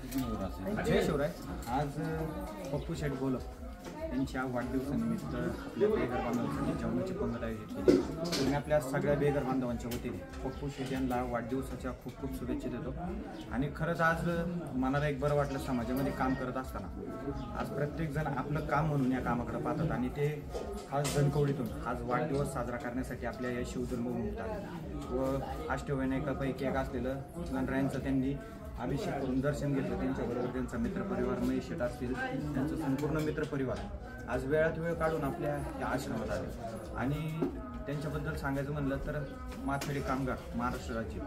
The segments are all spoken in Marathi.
जय शिवराय। आज पप्पू शेठ गोलप यांच्या वाढदिवसानिमित्त आपल्या बेघर बांधवांसाठी जेवणाची पंगत आयोजित केली। मी आपल्या सगळ्या बेघर बांधवांच्या वतीने पप्पू शेठ यांना वाढदिवसाच्या खूप खूप शुभेच्छा देतो। आणि खरंच आज मनाला एक बरं वाटलं, समाजामध्ये काम करत असताना आज प्रत्येक जण आपलं काम म्हणून या कामाकडे पाहतात आणि ते खास धनकवडीतून आज वाढदिवस साजरा करण्यासाठी आपल्या या शिवजन्मभूमीत आले व अष्टविनायकापैकी एक असलेलं गणरायांचं त्यांनी अभिषेक करून दर्शन घेतलं। त्यांच्याबरोबर त्यांचा मित्रपरिवार महेश शेठ असतील, त्यांचं संपूर्ण मित्रपरिवार आज वेळात वेळ काढून आपल्या या आश्रमात आले। आणि त्यांच्याबद्दल सांगायचं म्हणलं तर माथेडी कामगार महाराष्ट्र राज्य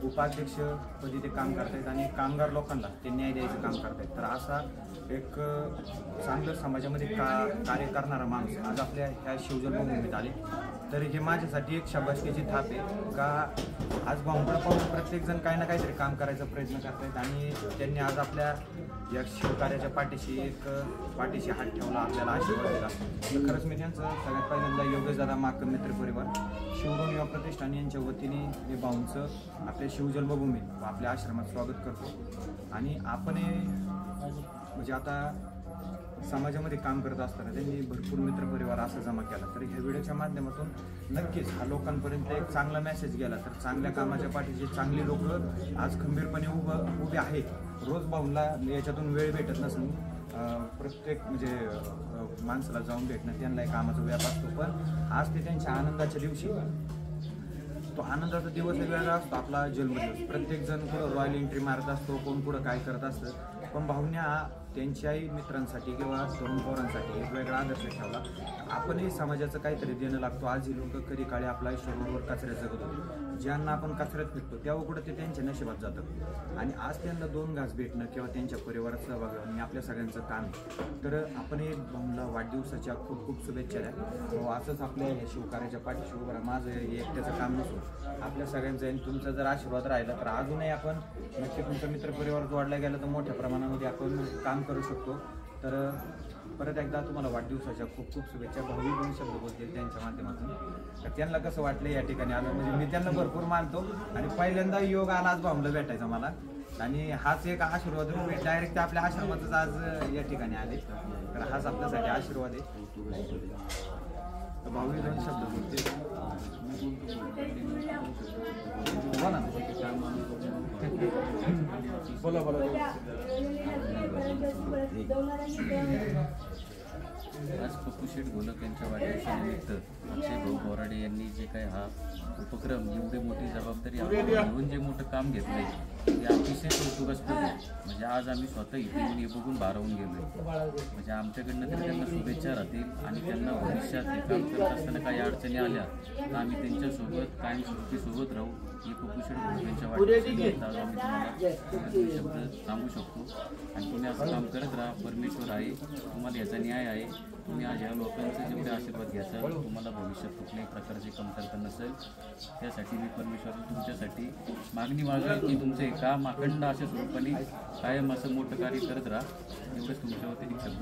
उपाध्यक्षपदी ते काम करतायत आणि कामगार लोकांना ते न्याय द्यायचं काम करतायत। तर असा एक चांगलं समाजामध्ये कार्य करणारा माणूस आज आपल्या ह्या शिवजन्मभूमीत आले। तर हे माझ्यासाठी एक शाबासकीची थाप आहे का आज भाऊंकडे पाहून प्रत्येकजण काही ना काहीतरी काम करायचा प्रयत्न करतायत आणि त्यांनी आज आपल्या या शिवकार्याच्या पाठीशी हात ठेवला, आपल्याला आशीर्वाद दिला। तर खरंच मी त्यांचं सगळ्यात पहिल्यांदा योगेश दादा माकन मित्रपरिवार शिवरोण युवा प्रतिष्ठान यांच्या वतीने मी भाऊंचं आपल्या शिवजन्मभूमीत व आपल्या आश्रमात स्वागत करतो। आणि आपण म्हणजे आता समाजामध्ये काम करत असताना त्यांनी भरपूर मित्रपरिवार असा जमा केला। तर ह्या व्हिडिओच्या माध्यमातून नक्कीच हा लोकांपर्यंत एक चांगला मेसेज गेला तर चांगल्या कामाच्या पाठीशी चांगली लोक आज खंबीरपणे उभे आहेत। रोज भाऊंना याच्यातून वेळ भेटत नसून प्रत्येक म्हणजे माणसाला जाऊन भेटणं त्यांना एक कामाचा व्याप असतो, पण आज ते त्यांच्या आनंदाच्या दिवशी तो आनंदाचा दिवस वेगळा असतो आपला जन्मदिवस। प्रत्येक जण कुठं रॉयल एंट्री मारत असतो, कोण कुठं काय करत असतं, पण भाऊंना त्यांच्याही मित्रांसाठी किंवा तरुण पोरांसाठी एक वेगळा आदर्श ठेवला। आपणही समाजाचं काहीतरी देणं लागतो। आज ही लोक कधी काळी आपल्या आयुष्याबरोबर कचऱ्यात जगत होते, ज्यांना आपण कचऱ्यात फेकतो तेव्हा कुठं ते त्यांच्या नशिबात जातं आणि आज त्यांना दोन घास भेटणं किंवा त्यांच्या परिवारात सहभाग होणं आपल्या सगळ्यांचं काम आहे। तर आपणही भाऊंना वाढदिवसाच्या खूप खूप शुभेच्छा द्या। असंच आपल्या या शिवकार्याच्या पाठीशी उभं राहा। माझं एकट्याचं काम नसून आपल्या सगळ्यांचं आणि तुमचा जर आशीर्वाद राहिला तर अजूनही आपण नक्की तुमचा मित्रपरिवार जोडला गेला तर मोठ्या प्रमाणामध्ये आपण काम करू शकतो। तर परत एकदा तुम्हाला वाढदिवसाच्या खूप खूप शुभेच्छा। भाऊही दोन शब्द बोलतील त्यांच्या माध्यमातून, तर त्यांना कसं वाटलं या ठिकाणी आलं, म्हणजे मी त्यांना भरपूर मानतो आणि पहिल्यांदा योग आला आज भाऊला भेटायचा मला आणि हाच एक आशीर्वाद मी डायरेक्ट आपल्या आश्रमातच आज या ठिकाणी आले, तर हाच आपल्यासाठी आशीर्वाद आहे। तर भाऊही दोन शब्द बोलतील, बोला बोला। आज पप्पू शेठ गोलप यांच्या वाढदिवसानिमित्त अक्षय भाऊ बोराडे यांनी जे काही हा उपक्रम एवढी मोठी जबाबदारी घेऊन जे मोठं काम घेतलंय ते अतिशय कौतुकास्पद आहे। म्हणजे आज आम्ही स्वतः इथे येऊन हे बघून भारावून गेलोय। म्हणजे आमच्याकडनं तरी त्यांना शुभेच्छा राहतील आणि त्यांना भविष्यात हे काम करत असताना काही अडचणी आल्या तर आम्ही त्यांच्यासोबत कायमस्वरूपी सोबत राहू। ही पप्पू शेठ गोलप यांच्या वाढदिवसानिमित्त आज आम्ही तुम्हाला शब्द सांगू शकतो आणि तुम्ही असं काम करत राहा। परमेश्वर आहे, तुम्हाला याचा न्याय आहे। तुम्ही आज या लोकांचे जेवढे आशीर्वाद घ्याल तुम्हाला भविष्यात कुठल्याही प्रकारची कमतरता नसेल। त्यासाठी मी परमेश्वर तुमच्यासाठी मागणी मागेल की तुमचं हे काम अखंड अशा स्वरूपाने कायम असं मोठं कार्य करत राहा। एवढंच तुमच्या वतीने शब्द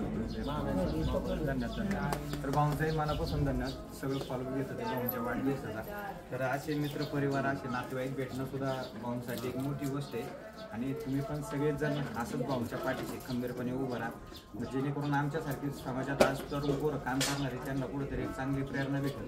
धन्यवाद। तर भाऊंचाही मनापासून धन्यवाद। सगळं फॉलो घेत होते भाऊंच्या वाढदिवसाचा। तर असे मित्रपरिवार असे नातेवाईक भेटणं सुद्धा भाऊंसाठी एक मोठी गोष्ट आहे आणि तुम्ही पण सगळेच जण असंच भाऊंच्या पाठीशी खंबीरपणे उभं राहा, जेणेकरून आमच्यासारखी समाजात आज तरुण पोरं काम करणारे त्यांना कुठेतरी एक चांगली प्रेरणा भेटेल।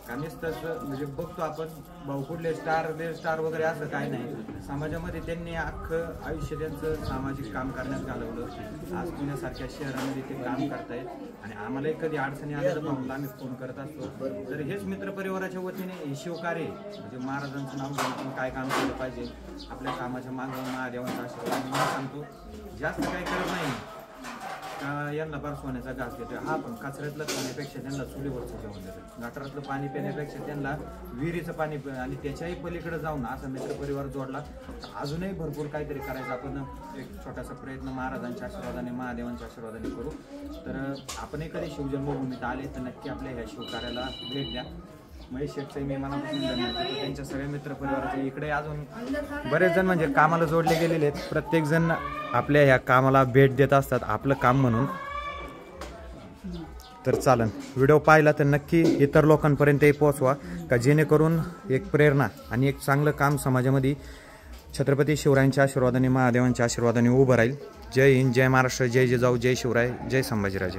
कामीच तसं म्हणजे बघतो आपण भाऊ कुठले स्टार वगैरे असं काय नाही, समाजामध्ये त्यांनी अख्खं आयुष्य त्यांचं सामाजिक काम करण्यात घालवलं। आज पुण्यासारख्या शहरामध्ये ते काम करतायत आणि आम्हालाही कधी अडचणी आल्या तर भाऊला आम्ही फोन करत असतो। तर हेच मित्रपरिवाराच्या वतीने हे शिवकार्य म्हणजे महाराजांचं नाव घेऊन आपण काय काम केलं पाहिजे, आपल्या कामाच्या मागं महादेवांचा आशीर्वाद मी सांगतो। जास्त काही करत नाही का यांना बरसवण्याचा घास घेतोय, हा पण कचऱ्यातलं पाण्यापेक्षा त्यांना चुलीवरचं जेवण देतो, गटारातलं पाणी पिण्यापेक्षा त्यांना विहिरीचं पाणी आणि त्याच्याही पलीकडे जाऊन असा मित्रपरिवार जोडला। अजूनही भरपूर काहीतरी करायचं आपण एक छोटासा प्रयत्न महाराजांच्या आशीर्वादाने महादेवांच्या आशीर्वादाने करू। तर आपणही कधी शिवजन्मभूमीत आले तर नक्की आपल्या ह्या शिवकार्याला भेट द्या। महेश शेठचे मी मनापासून धन्यवाद देतो, त्यांच्या सगळ्या मित्रपरिवाराचे। इकडे अजून बरेच जण म्हणजे कामाला जोडले गेलेले आहेत, प्रत्येक जण आपल्या ह्या कामाला भेट देत असतात आपलं काम म्हणून। तर चालन व्हिडिओ पाहिला तर नक्की इतर लोकांपर्यंतही पोहोचवा का जेणेकरून एक प्रेरणा आणि एक चांगलं काम समाजामध्ये छत्रपती शिवरायांच्या आशीर्वादाने महादेवांच्या आशीर्वादाने उभं राहील. जय हिंद, जय महाराष्ट्र, जय जिजाऊ, जय शिवराय, जय संभाजीराजे.